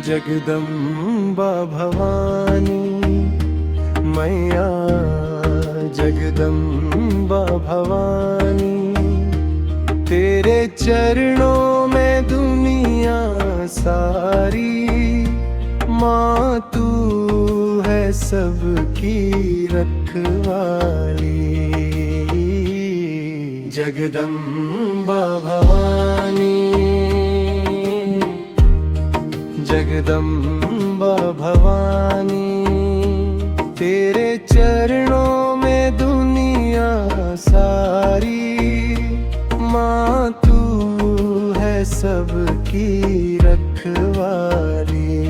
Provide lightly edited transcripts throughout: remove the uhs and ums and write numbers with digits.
जगदम्बा भवानी मैया, जगदम्बा भवानी, तेरे चरणों में दुनिया सारी, माँ तू है सबकी रखवाली। जगदम्बा भवानी, जगदम्बा भवानी, तेरे चरणों में दुनिया सारी, माँ तू है सबकी रखवाली।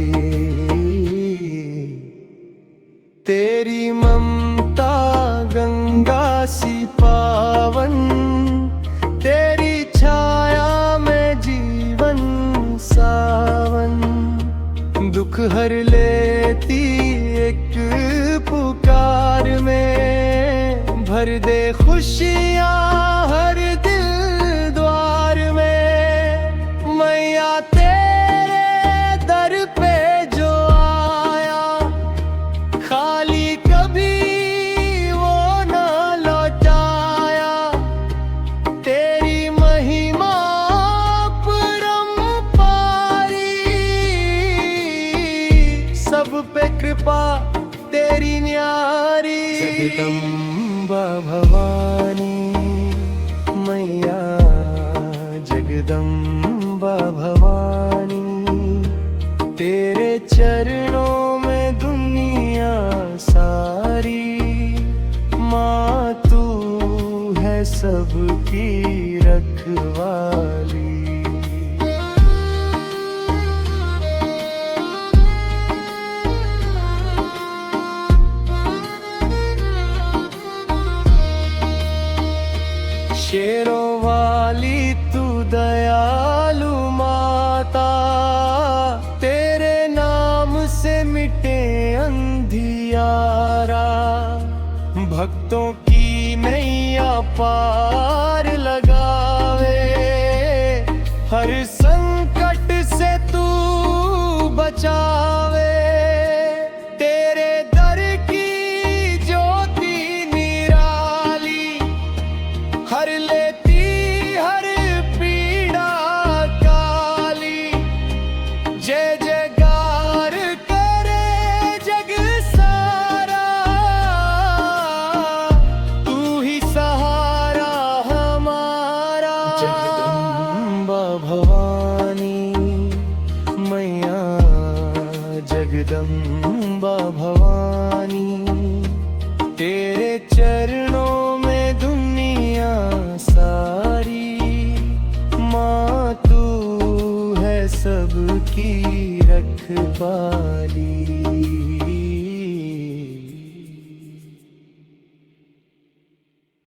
तेरी ममता गंगा सी पावन, तेरी छाया में जीवन सावन, दुख हर लेती एक पुकार में, भर दे खुशियाँ हर दिल द्वार में। मैया तेरे दर पे जो आया, खाली कभी वो ना लौटाया, तेरी महिमा परम्पारी, सब पे कृपा तेरी न्यारी। जगदम्बा भवानी मैया, जगदम्बा भवानी, तेरे चरणों में दुनिया सारी, माँ तू है सबकी रखवाली। शेरों वाली तू दयालु माता, तेरे नाम से मिटे अंधियारा, भक्तों की नैया पार लगावे, हर संकट से तू बचावे। तेरे दर की ज्योति निराली, हर लेती हर पीड़ा काली, जय जयकार करे जग सारा, तू ही सहारा हमारा। जगदम्बा भवानी मैया, जगदम्बा भवानी, तेरे चरणों में दुनिया सारी, माँ तू है सबकी रखवाली।